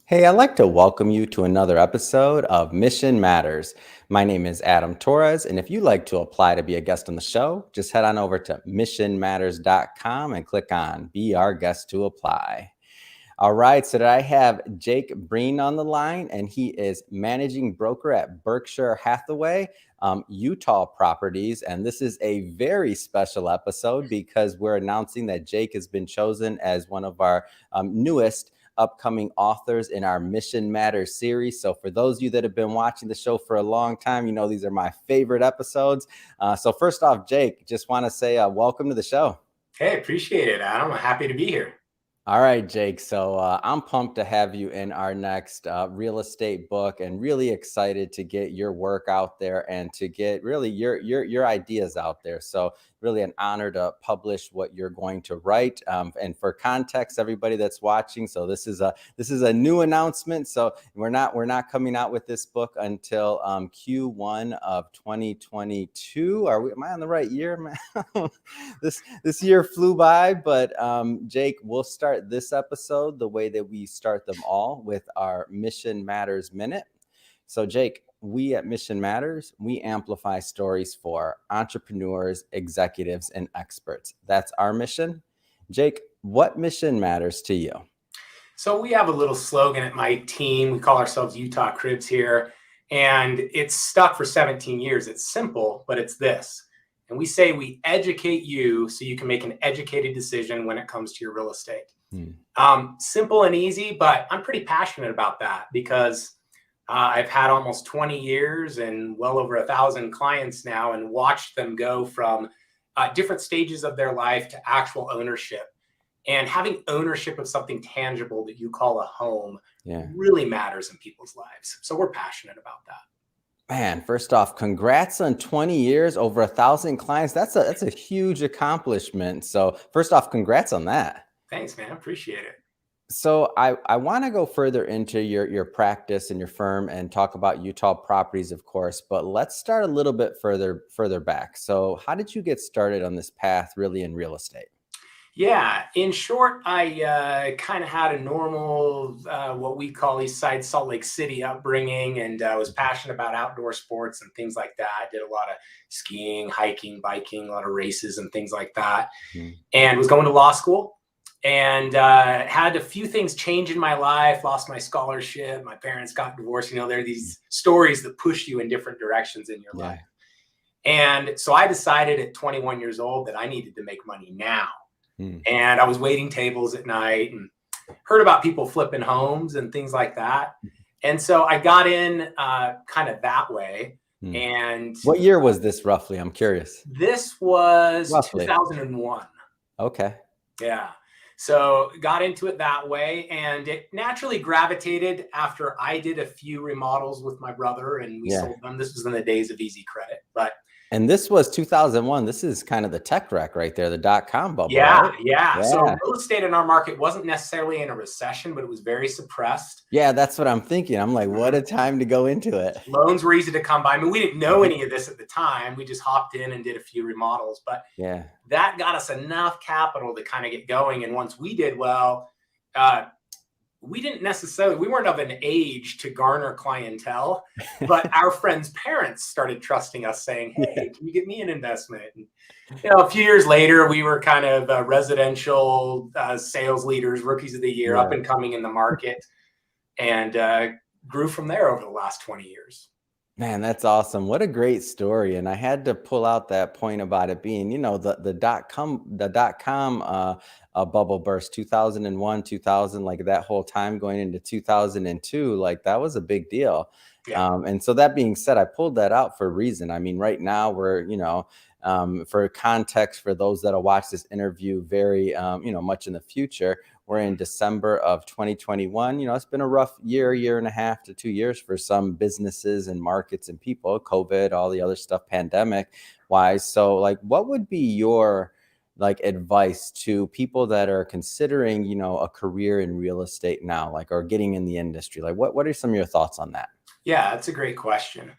Hey, I'd like to welcome you to another episode of Mission Matters. My name is Adam Torres, and if you'd like to apply to be a guest on the show, just head on over to missionmatters.com and click on Be Our Guest to Apply. All right, so today I have Jake Breen on the line, and he is managing broker at Berkshire Hathaway, Utah Properties. And this is a very special episode because we're announcing that Jake has been chosen as one of our newest upcoming authors in our Mission Matters series. So for those of you that have been watching the show for a long time, you know these are my favorite episodes. So first off, Jake, just want to say welcome to the show. Hey, appreciate it, Adam. I'm happy to be here. All right, Jake. So I'm pumped to have you in our next real estate book, and really excited to get your work out there and to get really your ideas out there. So really an honor to publish what you're going to write. And for context, everybody that's watching, so this is a new announcement. So we're not coming out with this book until Q1 of 2022. Am I on the right year, man? This year flew by, but Jake, we'll start this episode the way that we start them all, with our Mission Matters Minute. So Jake, we at Mission Matters, we amplify stories for entrepreneurs, executives, and experts. That's our mission. Jake, what mission matters to you? So we have a little slogan at my team. We call ourselves Utah Cribs here, and it's stuck for 17 years. It's simple, but it's this. And we say we educate you so you can make an educated decision when it comes to your real estate. Simple and easy, but I'm pretty passionate about that because I've had almost 20 years and well over 1,000 clients now, and watched them go from different stages of their life to actual ownership. And having ownership of something tangible that you call a home really matters in people's lives. So we're passionate about that. Man, first off, congrats on 20 years, over 1,000 clients. That's a huge accomplishment. So first off, congrats on that. Thanks, man. Appreciate it. So I want to go further into your practice and your firm and talk about Utah Properties, of course, but let's start a little bit further back. So how did you get started on this path really in real estate? Yeah, in short, I kind of had a normal, what we call East Side Salt Lake City upbringing, and was passionate about outdoor sports and things like that. I did a lot of skiing, hiking, biking, a lot of races and things like that, and was going to law school. And had a few things change in my life, lost my scholarship, my parents got divorced. You know, there are these stories that push you in different directions in your life. And so I decided at 21 years old that I needed to make money now. And I was waiting tables at night and heard about people flipping homes and things like that. And so I got in kind of that way. And what year was this roughly? I'm curious. This was roughly 2001. Okay. Yeah. So got into it that way, and it naturally gravitated after I did a few remodels with my brother, and we sold them. This was in the days of easy credit, and this was 2001. This is kind of the tech wreck right there, the .com bubble. Yeah, right? Yeah. So real estate in our market wasn't necessarily in a recession, but it was very suppressed. Yeah, that's what I'm thinking. I'm like, what a time to go into it. Loans were easy to come by. I mean, we didn't know any of this at the time. We just hopped in and did a few remodels, but that got us enough capital to kind of get going. And once we did well, we weren't of an age to garner clientele, but our friends' parents started trusting us, saying, hey, can you get me an investment? And, you know, a few years later, we were kind of residential sales leaders, rookies of the year, up and coming in the market, and grew from there over the last 20 years. Man, that's awesome. What a great story. And I had to pull out that point about it being, you know, the dot-com bubble burst, 2001, 2000, like that whole time going into 2002, like that was a big deal. And so that being said, I pulled that out for a reason. I mean, right now we're, you know, for context, for those that'll watch this interview very, you know, much in the future, we're in December of 2021. You know, it's been a rough year and a half to 2 years for some businesses and markets and people, COVID, all the other stuff, pandemic wise. So like, what would be your like advice to people that are considering, you know, a career in real estate now, like, or getting in the industry? Like, what are some of your thoughts on that? Yeah, that's a great question.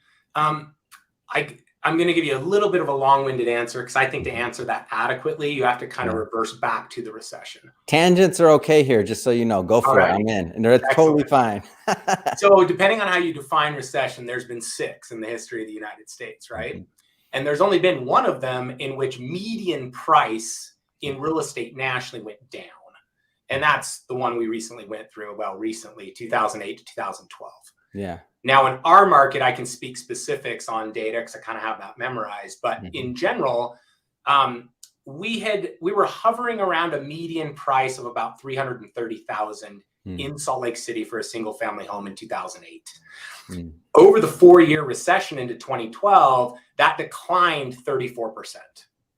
I'm going to give you a little bit of a long-winded answer because I think to answer that adequately, you have to kind of reverse back to the recession. Tangents are okay here, just so you know. Go for it. I'm in. And that's totally fine. So depending on how you define recession, there's been 6 in the history of the United States, right? And there's only been one of them in which median price in real estate nationally went down. And that's the one we recently went through, recently, 2008 to 2012. Yeah. Now, in our market, I can speak specifics on data because I kind of have that memorized. But in general, we were hovering around a median price of about $330,000 in Salt Lake City for a single family home in 2008. Over the 4-year recession into 2012, that declined 34%.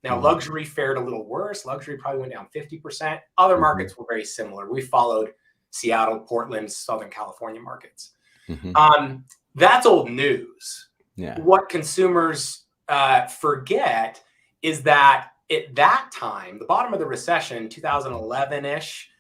Now, luxury fared a little worse. Luxury probably went down 50%. Other markets were very similar. We followed Seattle, Portland, Southern California markets. That's old news. What consumers forget is that at that time, the bottom of the recession, 2011-ish,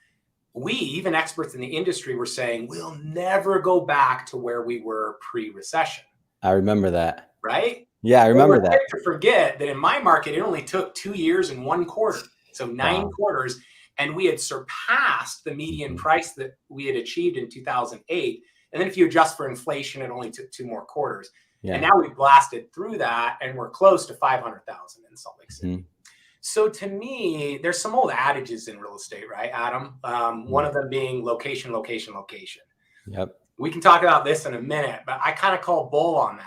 even experts in the industry were saying, we'll never go back to where we were pre-recession. I remember that. Right? Yeah, I remember that. To forget that in my market, it only took 2 years and 1 quarter. So 9 quarters. And we had surpassed the median price that we had achieved in 2008. And then if you adjust for inflation, it only took 2 more quarters. And now we've blasted through that and we're close to 500,000 in Salt Lake City. So to me, there's some old adages in real estate, right, Adam? One of them being location, location, location. We can talk about this in a minute, but I kind of call bull on that.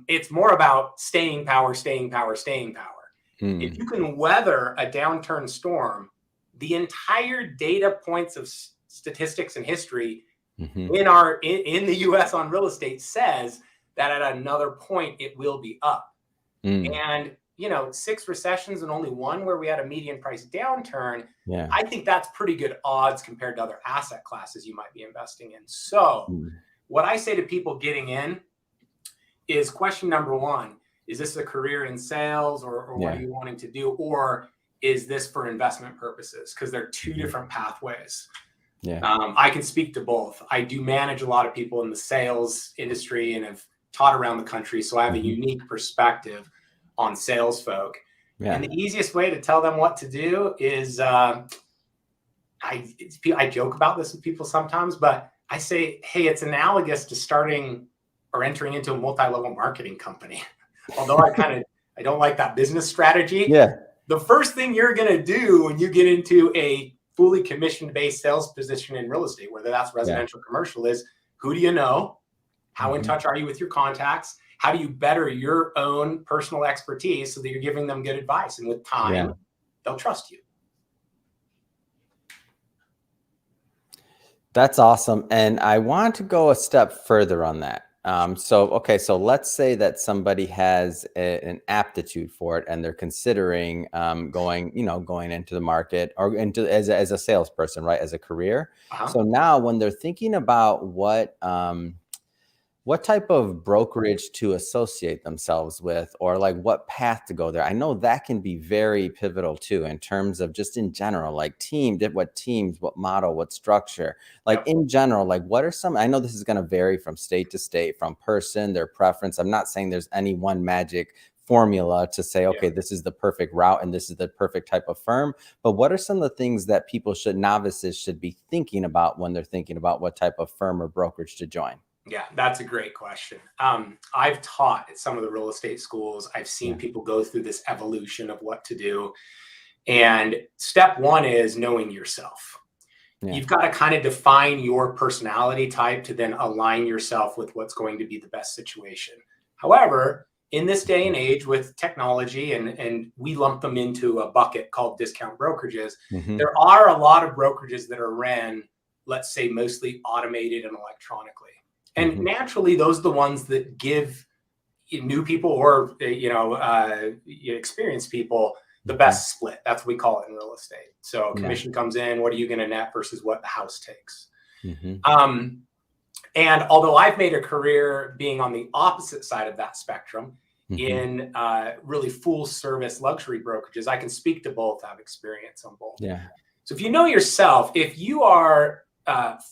It's more about staying power, staying power, staying power. If you can weather a downturn storm, the entire data points of statistics and history in the US on real estate says that at another point it will be up. And 6 recessions and only 1 where we had a median price downturn. I think that's pretty good odds compared to other asset classes you might be investing in. So what I say to people getting in is question number 1, is this a career in sales or what are you wanting to do? Or is this for investment purposes? Because they're 2 different pathways. I can speak to both. I do manage a lot of people in the sales industry and have taught around the country. So I have a unique perspective on sales folk. And the easiest way to tell them what to do is I joke about this with people sometimes, but I say, hey, it's analogous to starting or entering into a multi-level marketing company. Although I don't like that business strategy. The first thing you're going to do when you get into a fully commission-based sales position in real estate, whether that's residential or commercial, is who do you know? How in touch are you with your contacts? How do you better your own personal expertise so that you're giving them good advice? And with time, they'll trust you. That's awesome. And I want to go a step further on that. So let's say that somebody has an aptitude for it and they're considering going into the market or into as a salesperson, right? As a career. So now when they're thinking about what type of brokerage to associate themselves with, or like what path to go there. I know that can be very pivotal too, in terms of just in general, like what teams, what model, what structure, like in general, like what are some, I know this is going to vary from state to state, from person, their preference. I'm not saying there's any one magic formula to say, okay, this is the perfect route and this is the perfect type of firm. But what are some of the things that novices should be thinking about when they're thinking about what type of firm or brokerage to join? Yeah, that's a great question. I've taught at some of the real estate schools. I've seen people go through this evolution of what to do. And step 1 is knowing yourself. You've got to kind of define your personality type to then align yourself with what's going to be the best situation. However, in this day and age with technology, and we lump them into a bucket called discount brokerages, there are a lot of brokerages that are ran, let's say, mostly automated and electronically. And naturally, those are the ones that give new people or experienced people the best split. That's what we call it in real estate. So commission comes in, what are you going to net versus what the house takes? And although I've made a career being on the opposite side of that spectrum in really full service luxury brokerages, I can speak to both, have experience on both. So if you know yourself, if you are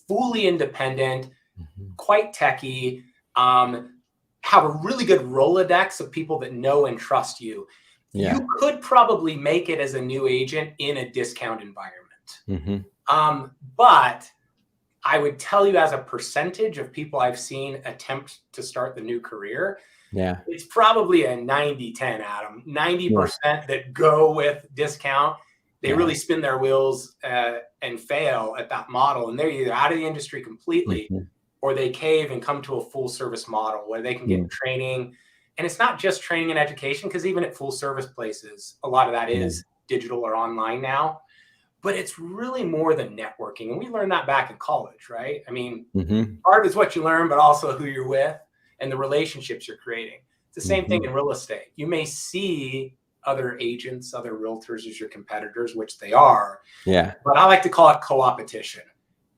fully independent, quite techie, have a really good Rolodex of people that know and trust you, Yeah. you could probably make it as a new agent in a discount environment. But I would tell you, as a percentage of people I've seen attempt to start the new career, it's probably a 90-10, Adam. 90% that go with discount, they really spin their wheels and fail at that model. And they're either out of the industry completely or they cave and come to a full service model where they can get training. And it's not just training and education, because even at full service places, a lot of that is digital or online now. But it's really more than networking. And we learned that back in college, right? I mean, part is what you learn, but also who you're with and the relationships you're creating. It's the same thing in real estate. You may see other agents, other realtors as your competitors, which they are. But I like to call it co-opetition.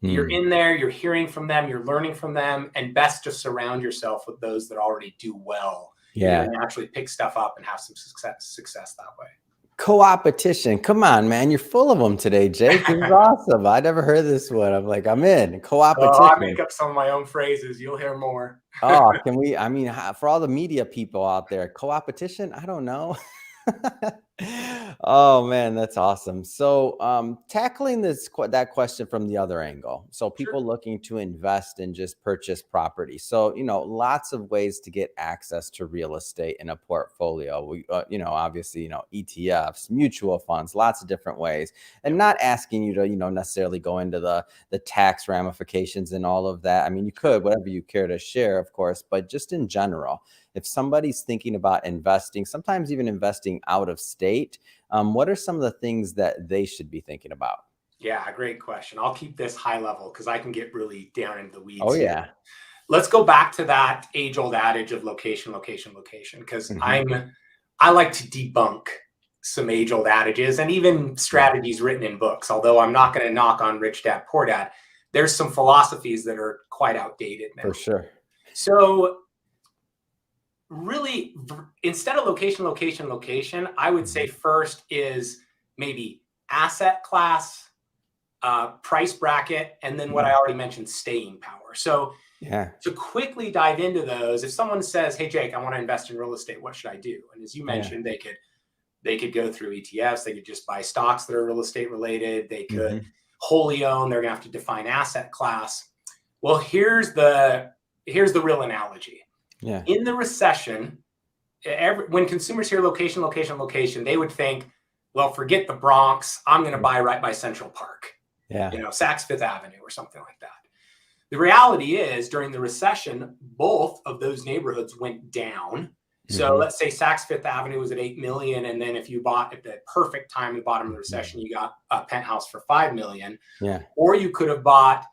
You're in there, you're hearing from them, you're learning from them, and best to surround yourself with those that already do well. And actually pick stuff up and have some success that way. Co-opetition. Come on, man. You're full of them today, Jake. This is awesome. I never heard this one. I'm like, I'm in. Co-opetition. Oh, I make up some of my own phrases. You'll hear more. Oh, can we? I mean, for all the media people out there, co-opetition? I don't know. Oh man, that's awesome. So tackling that question from the other angle. So people looking to invest and just purchase property. So, lots of ways to get access to real estate in a portfolio. We obviously, ETFs, mutual funds, lots of different ways. And not asking you to, necessarily go into the tax ramifications and all of that. I mean, you could, whatever you care to share, of course, but just in general, if somebody's thinking about investing, sometimes even investing out of state, what are some of the things that they should be thinking about? Yeah, great question. I'll keep this high level because I can get really down into the weeds. Oh, yeah. Here. Let's go back to that age-old adage of location, location, location, because I like to debunk some age-old adages and even strategies written in books. Although I'm not going to knock on Rich Dad, Poor Dad, there's some philosophies that are quite outdated now. For sure. So really, instead of location, location, location, I would say first is maybe asset class, price bracket, and then what I already mentioned, staying power. So to quickly dive into those, if someone says, hey, Jake, I want to invest in real estate, what should I do? And as you mentioned, they could go through ETFs. They could just buy stocks that are real estate related. They could wholly own. They're going to have to define asset class. Well, here's the real analogy. In the recession, when consumers hear location, location, location, they would think, well, forget the Bronx. I'm going to buy right by Central Park, Saks Fifth Avenue or something like that. The reality is, during the recession, both of those neighborhoods went down. So let's say Saks Fifth Avenue was at 8 million. And then if you bought at the perfect time at the bottom of the recession, you got a penthouse for 5 million. Or you could have bought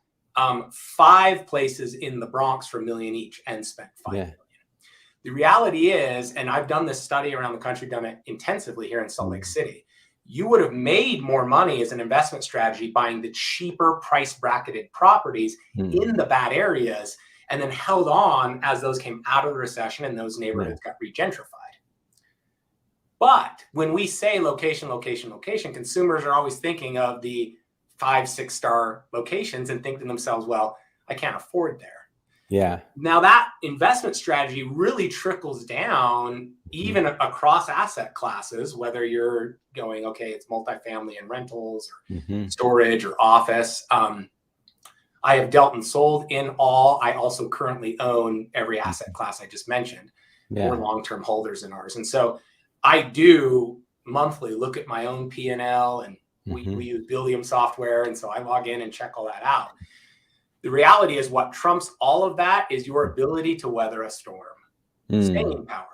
5 places in the Bronx for $1 million each and spent $5 million. The reality is, and I've done this study around the country, done it intensively here in Salt Lake City, you would have made more money as an investment strategy buying the cheaper price bracketed properties in the bad areas and then held on as those came out of the recession and those neighborhoods got regentrified. But when we say location, location, location, consumers are always thinking of the 5-6 star locations and think to themselves, well, I can't afford there. Now that investment strategy really trickles down even across asset classes, whether you're going, okay, it's multifamily and rentals or storage or office. I have dealt and sold in all. I also currently own every asset class I just mentioned. We're long-term holders in ours. And so I do monthly look at my own P&L, and we use Buildium software. And so I log in and check all that out. The reality is what trumps all of that is your ability to weather a storm, staying power.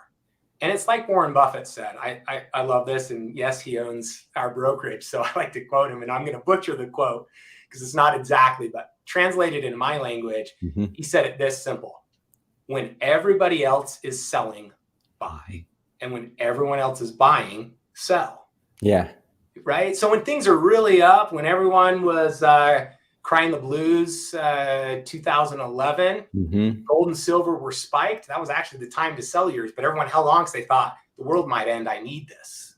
And it's like Warren Buffett said, I love this. And yes, he owns our brokerage. So I like to quote him, and I'm going to butcher the quote because it's not exactly, but translated in my language, he said it this simple: when everybody else is selling, buy. And when everyone else is buying, sell. Right? So when things are really up, when everyone was crying the blues, 2011, gold and silver were spiked. That was actually the time to sell yours, but everyone held on because they thought the world might end. I need this.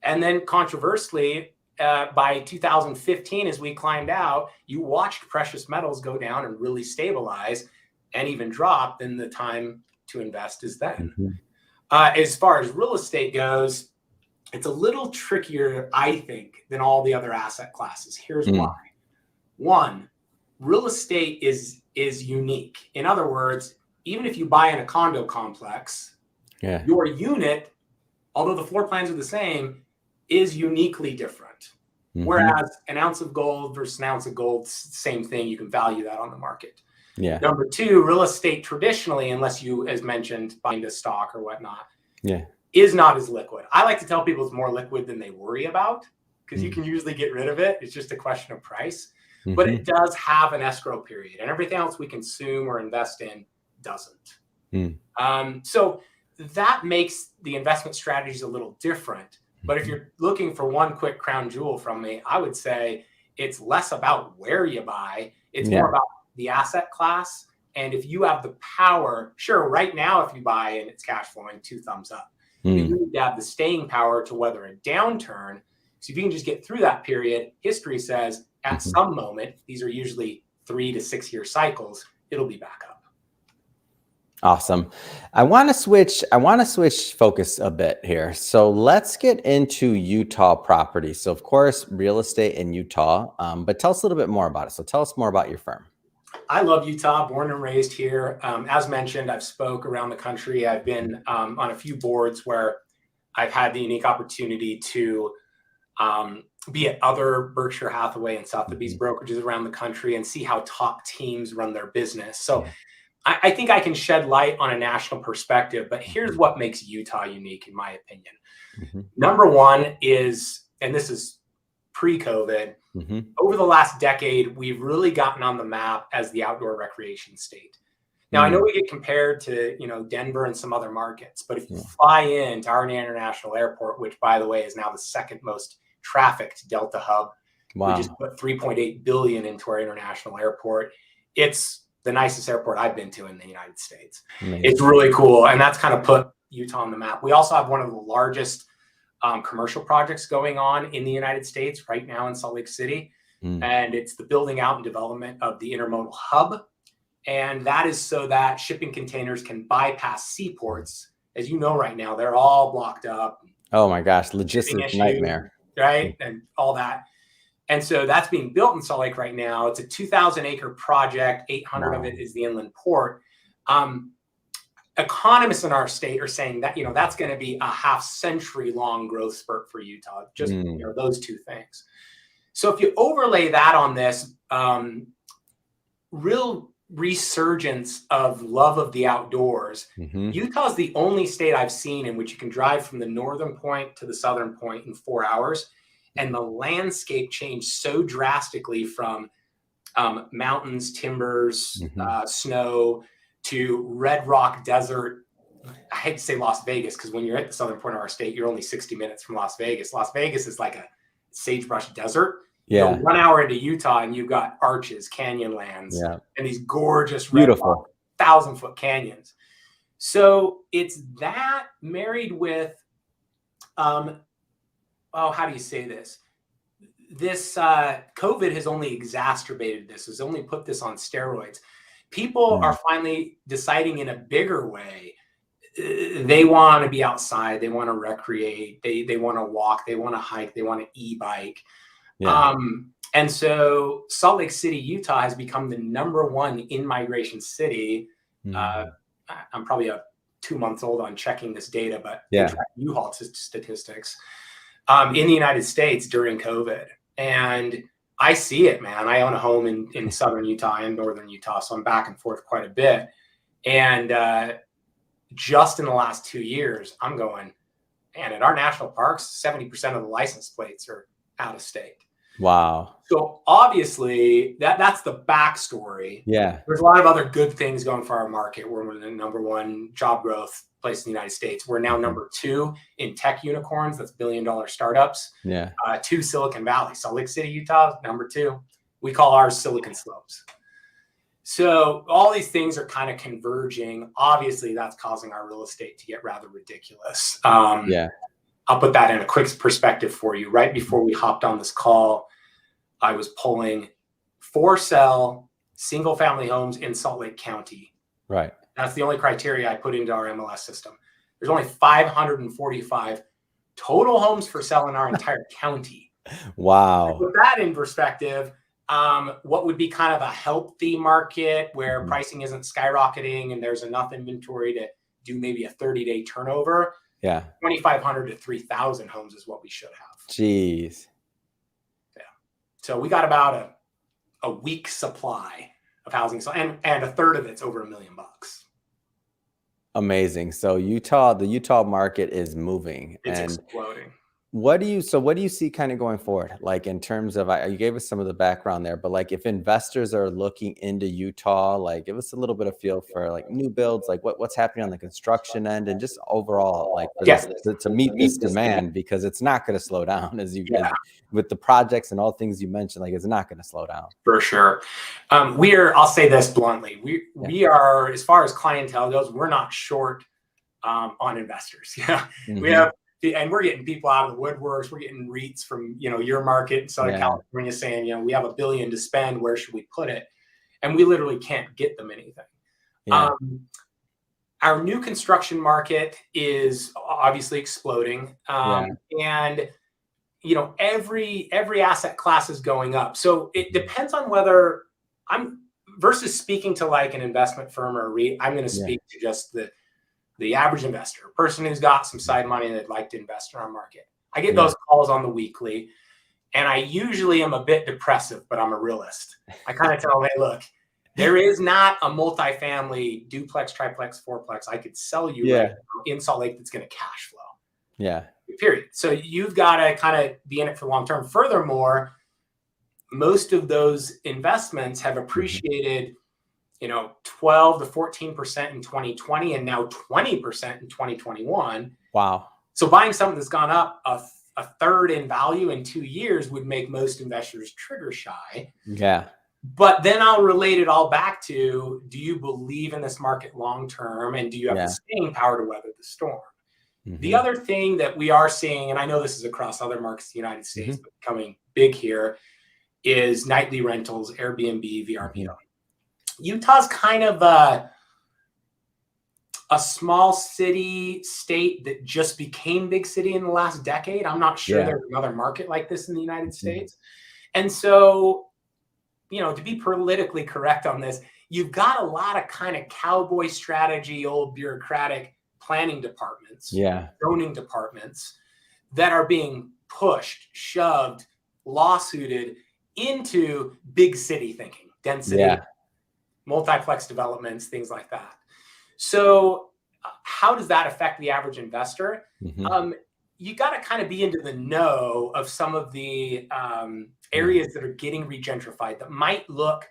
And then controversially, by 2015, as we climbed out, you watched precious metals go down and really stabilize. and even drop, then the time to invest is then. Mm-hmm. As far as real estate goes, it's a little trickier, I think, than all the other asset classes. Here's why. One, real estate is unique. In other words, even if you buy in a condo complex, your unit, although the floor plans are the same, is uniquely different. Whereas an ounce of gold versus an ounce of gold, same thing. You can value that on the market. Number two, real estate traditionally, unless you, as mentioned, buy into stock or whatnot, is not as liquid. I like to tell people it's more liquid than they worry about, because you can usually get rid of it. It's just a question of price. But it does have an escrow period, and everything else we consume or invest in doesn't. So that makes the investment strategies a little different. But if you're looking for one quick crown jewel from me, I would say it's less about where you buy. It's more about the asset class. And if you have the power, sure, right now, if you buy and it's cash flowing, 2 thumbs up. But you need to have the staying power to weather a downturn. So if you can just get through that period, history says at some moment, these are usually 3 to 6 year cycles, it'll be back up. Awesome. I want to switch focus a bit here. So let's get into Utah property. So of course, real estate in Utah, but tell us a little bit more about it. So tell us more about your firm. I love Utah, born and raised here. As mentioned, I've spoke around the country. I've been on a few boards where I've had the unique opportunity to be at other Berkshire Hathaway and Sotheby's brokerages around the country and see how top teams run their business. So I think I can shed light on a national perspective, but here's what makes Utah unique, in my opinion. Number one is, and this is pre-COVID, over the last decade, we've really gotten on the map as the outdoor recreation state. Now, I know we get compared to, Denver and some other markets, but if you fly into our international airport, which, by the way, is now the second most trafficked Delta hub, we just put $3.8 billion into our international airport. It's the nicest airport I've been to in the United States. It's really cool. And that's kind of put Utah on the map. We also have one of the largest commercial projects going on in the United States right now in Salt Lake City. And it's the building out and development of the intermodal hub. And that is so that shipping containers can bypass seaports. As you know, right now, they're all blocked up. Oh my gosh, logistics nightmare. Right? And all that. And so that's being built in Salt Lake right now. It's a 2,000 acre project. 800 of it is the inland port. Economists in our state are saying that, that's going to be a half-century long growth spurt for Utah, just those two things. So if you overlay that on this real resurgence of love of the outdoors, Utah is the only state I've seen in which you can drive from the northern point to the southern point in 4 hours. And the landscape changed so drastically from mountains, timbers, snow, to red rock desert. I hate to say Las Vegas, because when you're at the southern point of our state, you're only 60 minutes from Las Vegas. Las Vegas is like a sagebrush desert. You go 1 hour into Utah and you've got arches, canyon lands, and these gorgeous, beautiful 1,000-foot canyons. So it's that married with, how do you say this? This COVID has only exacerbated this, has only put this on steroids. People are finally deciding in a bigger way. They want to be outside. They want to recreate. They want to walk. They want to hike. They want to e-bike. And so Salt Lake City, Utah has become the #1 in-migration city. I'm probably 2 months old on checking this data, but U-Haul statistics in the United States during COVID. And I see it, man. I own a home in southern Utah and northern Utah, so I'm back and forth quite a bit. And just in the last 2 years, I'm going, man, at our national parks, 70% of the license plates are out of state. Wow. So obviously that's the backstory. There's a lot of other good things going for our market. We're the #1 job growth place in the United States. We're now #2 in tech unicorns. That's billion-dollar startups. 2 Silicon Valley. Salt Lake City, Utah, #2. We call ours Silicon Slopes. So all these things are kind of converging. Obviously, that's causing our real estate to get rather ridiculous. I'll put that in a quick perspective for you. Right before we hopped on this call, I was pulling for sale single-family homes in Salt Lake County Right. That's the only criteria I put into our MLS system. There's only 545 total homes for sale in our entire county. Wow. With that in perspective, what would be kind of a healthy market where pricing isn't skyrocketing and there's enough inventory to do maybe a 30-day turnover? Yeah. 2,500 to 3,000 homes is what we should have. Jeez. Yeah. So we got about a week's supply of housing, so and a third of it's over $1 million. Amazing. So the Utah market is moving. It's And exploding. what do you see kind of going forward? Like in terms of, you gave us some of the background there, but like if investors are looking into Utah, like give us a little bit of feel for like new builds, like what's happening on the construction end and just overall, like for Yeah. this to meet this demand, because it's not going to slow down as Yeah. with the projects and all things you mentioned, like it's not going to slow down. For sure. I'll say this bluntly. We are, as far as clientele goes, we're not short on investors. Yeah. We have, and we're getting people out of the woodworks. We're getting REITs from, your market in Southern California saying, we have $1 billion to spend. Where should we put it? And we literally can't get them anything. Yeah. Our new construction market is obviously exploding. And every asset class is going up. So it depends on whether versus speaking to like an investment firm or a REIT, I'm going to speak to just the average investor, a person who's got some side money that'd like to invest in our market. I get those calls on the weekly, and I usually am a bit depressive, but I'm a realist. I kind of tell them, hey, look, there is not a multifamily duplex, triplex, fourplex I could sell you right now in Salt Lake that's going to cash flow. Yeah. Period. So you've got to kind of be in it for long term. Furthermore, most of those investments have appreciated 12 to 14% in 2020 and now 20% in 2021. Wow. So buying something that's gone up a third in value in 2 years would make most investors trigger shy. Yeah. But then I'll relate it all back to, do you believe in this market long term, and do you have the staying power to weather the storm? The other thing that we are seeing, and I know this is across other markets in the United States, but becoming big here, is nightly rentals, Airbnb, VRBO. Utah's kind of a small city state that just became big city in the last decade. I'm not sure there's another market like this in the United States. And so, to be politically correct on this, you've got a lot of kind of cowboy strategy, old bureaucratic planning departments, zoning departments that are being pushed, shoved, lawsuited into big city thinking, density, multiplex developments, things like that. So how does that affect the average investor? You got to kind of be into the know of some of the areas that are getting regentrified that might look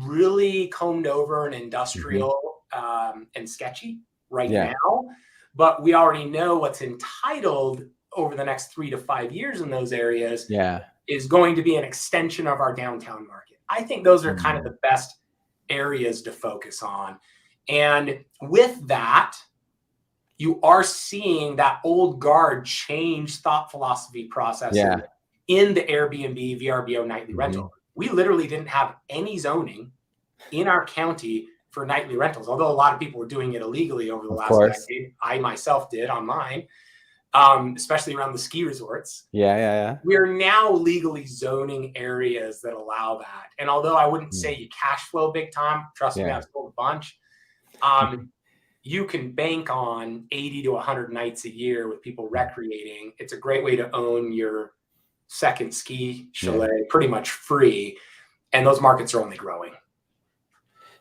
really combed over and industrial and sketchy right now, but we already know what's entitled over the next 3 to 5 years in those areas is going to be an extension of our downtown market. I think those are kind of the best areas to focus on. And with that, you are seeing that old guard change thought philosophy process in the Airbnb, VRBO nightly rental. We literally didn't have any zoning in our county for nightly rentals, although a lot of people were doing it illegally over the last decade. I myself did on mine, especially around the ski resorts. We're now legally zoning areas that allow that. And although I wouldn't say you cash flow big time, trust me, I've sold a bunch. You can bank on 80 to 100 nights a year with people recreating. It's a great way to own your second ski chalet pretty much free. And those markets are only growing.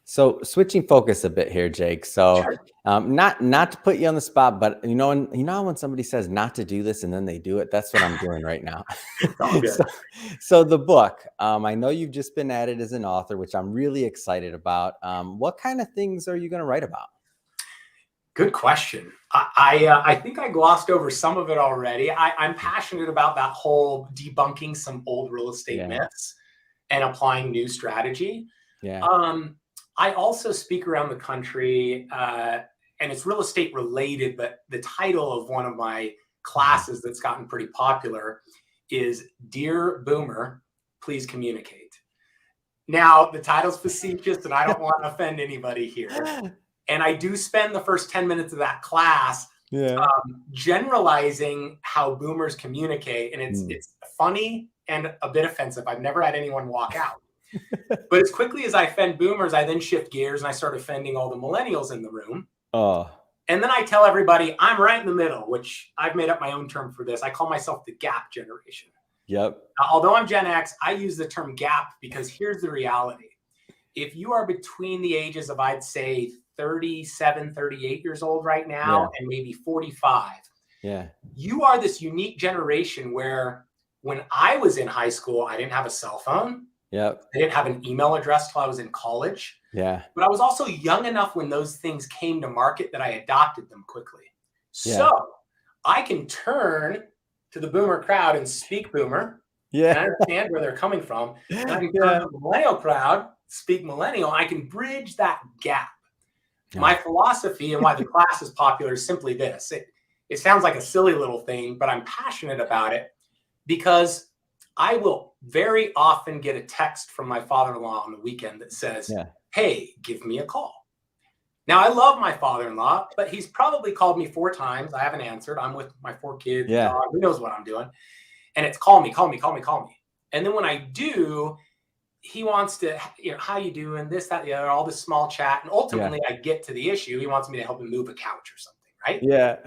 So switching focus a bit here, Jake. So not to put you on the spot, but when somebody says not to do this and then they do it, that's what I'm doing right now. So the book, I know you've just been added as an author, which I'm really excited about. What kind of things are you going to write about? Good question. I think I glossed over some of it already. I'm passionate about that whole debunking some old real estate myths and applying new strategy. I also speak around the country, and it's real estate related, but the title of one of my classes that's gotten pretty popular is Dear Boomer, Please Communicate. Now, the title's facetious, and I don't want to offend anybody here. And I do spend the first 10 minutes of that class generalizing how boomers communicate. And it's funny and a bit offensive. I've never had anyone walk out. But as quickly as I offend boomers, I then shift gears and I start offending all the millennials in the room. Oh. And then I tell everybody I'm right in the middle, which I've made up my own term for this. I call myself the gap generation. Yep. Although I'm Gen X, I use the term gap because here's the reality. If you are between the ages of, I'd say, 37, 38 years old right now, and maybe 45, you are this unique generation where when I was in high school, I didn't have a cell phone. Yep. I didn't have an email address till I was in college. Yeah. But I was also young enough when those things came to market that I adopted them quickly. So I can turn to the boomer crowd and speak boomer. And I understand where they're coming from. And I can turn to the millennial crowd, speak millennial. I can bridge that gap. My philosophy and why the class is popular is simply this. It sounds like a silly little thing, but I'm passionate about it because I will very often get a text from my father-in-law on the weekend that says, hey, give me a call. Now, I love my father-in-law, but he's probably called me 4 times. I haven't answered. I'm with my 4 kids. Dog. Who knows what I'm doing? And it's call me. And then when I do, he wants to, how you doing? This, that, the other, all this small chat. And ultimately, I get to the issue. He wants me to help him move a couch or something, right? Yeah.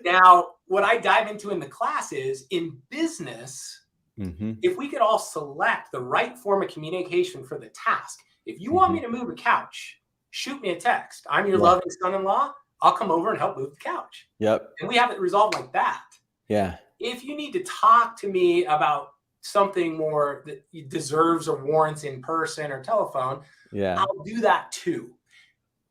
Now, what I dive into in the class is in business, if we could all select the right form of communication for the task. If you want me to move a couch, shoot me a text. I'm your loving son-in-law. I'll come over and help move the couch. Yep. And we have it resolved like that. Yeah. If you need to talk to me about something more that deserves or warrants in person or telephone, I'll do that too.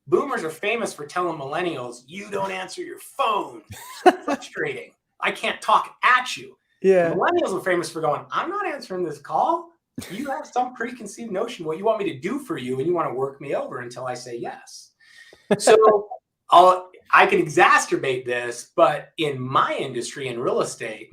Boomers are famous for telling millennials, you don't answer your phone. It's frustrating. I can't talk at you. Yeah. Millennials are famous for going, I'm not answering this call. You have some preconceived notion what you want me to do for you, and you want to work me over until I say yes. So I can exacerbate this, but in my industry, in real estate,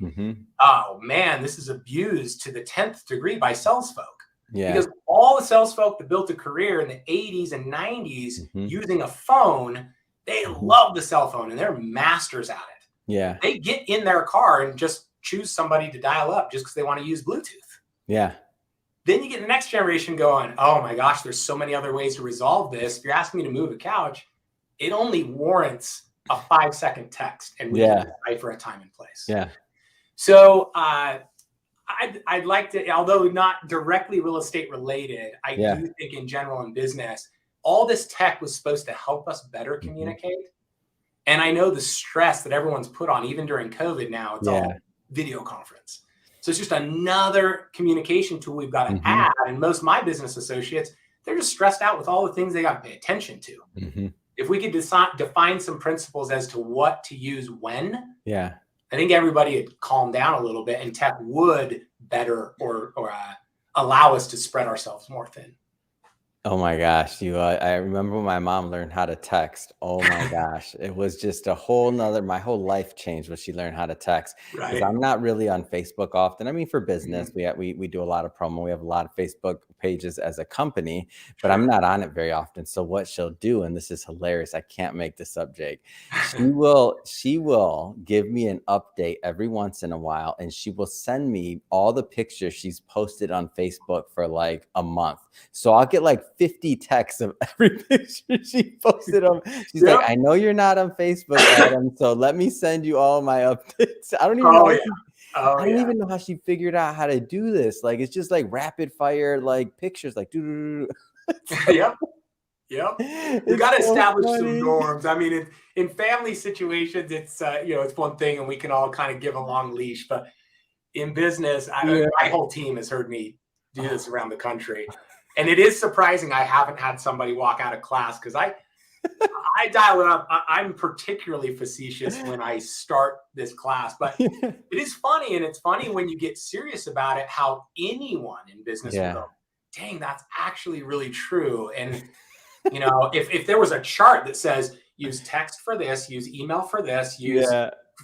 oh man, this is abused to the 10th degree by sales folk. Yeah. Because all the sales folk that built a career in the 80s and 90s using a phone, they love the cell phone and they're masters at it. Yeah. They get in their car and just choose somebody to dial up just because they want to use Bluetooth. Yeah. Then you get the next generation going, oh my gosh, there's so many other ways to resolve this. If you're asking me to move a couch, it only warrants a 5-second text and we can decide for a time and place. Yeah. So I'd like to, although not directly real estate related, I do think in general in business, all this tech was supposed to help us better communicate. And I know the stress that everyone's put on, even during COVID now, it's all video conference. So it's just another communication tool we've got to add. And most of my business associates, they're just stressed out with all the things they got to pay attention to. If we could define some principles as to what to use when, I think everybody would calm down a little bit and tech would better or allow us to spread ourselves more thin. Oh my gosh, I remember when my mom learned how to text. Oh my gosh, it was just a whole nother, my whole life changed when she learned how to text. Because I'm not really on Facebook often. I mean, for business, we do a lot of promo. We have a lot of Facebook pages as a company, but I'm not on it very often. So what she'll do, and this is hilarious, I can't make this up, Jake. She will give me an update every once in a while, and she will send me all the pictures she's posted on Facebook for like a month. So I'll get like 50 texts of every picture she posted on. She's like, I know you're not on Facebook, Adam, so let me send you all my updates. I don't even know. I don't even know how she figured out how to do this. Like, it's just like rapid fire, like pictures, like Yep. We got to establish some norms. I mean, in family situations, it's it's one thing, and we can all kind of give a long leash. But in business, my whole team has heard me do this around the country. And it is surprising I haven't had somebody walk out of class because I dial it up. I'm particularly facetious when I start this class, but it is funny. And it's funny when you get serious about it, how anyone in business will go, dang, that's actually really true. And, if there was a chart that says use text for this, use email for this, use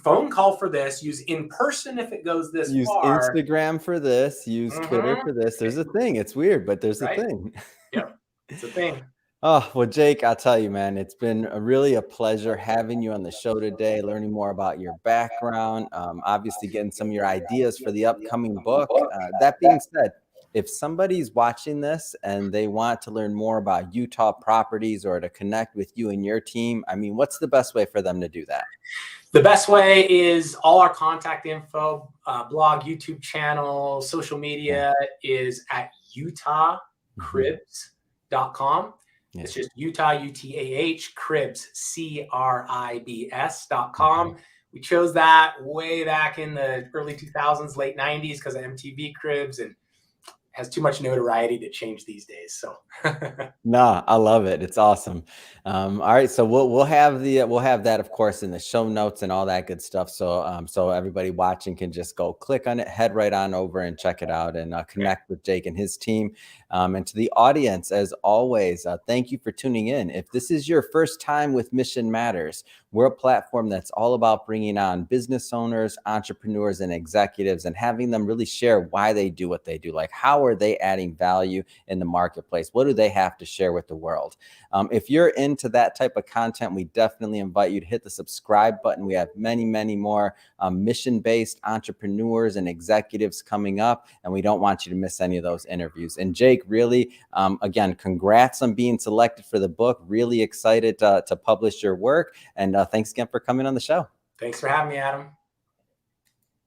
phone call for this, use in person if it goes this Use far. Instagram for this, use Twitter for this. There's a thing. It's weird, but there's a Right? thing. Yep. It's a thing. Oh, well, Jake, I'll tell you, man, it's been really a pleasure having you on the show today, learning more about your background, obviously getting some of your ideas for the upcoming book. That being said, if somebody's watching this and they want to learn more about Utah properties or to connect with you and your team, I mean, what's the best way for them to do that? The best way is all our contact info, blog, YouTube channel, social media is at utahcribs.com. Yeah. It's just Utah, UTAH, Cribs, CRIBS.com. We chose that way back in the early 2000s, late 90s because of MTV Cribs, and has too much notoriety to change these days. So No, I love it. It's awesome. All right, so we'll have that, of course, in the show notes and all that good stuff. So so everybody watching can just go click on it, head right on over and check it out, and connect with Jake and his team. And to the audience, as always, thank you for tuning in. If this is your first time with Mission Matters, we're a platform that's all about bringing on business owners, entrepreneurs, and executives, and having them really share why they do what they do. Like, how are they adding value in the marketplace? What do they have to share with the world? If you're into that type of content, we definitely invite you to hit the subscribe button. We have many, many more mission-based entrepreneurs and executives coming up, and we don't want you to miss any of those interviews. And Jake, really, again, congrats on being selected for the book. Really excited to publish your work. And thanks again for coming on the show. Thanks for having me, Adam.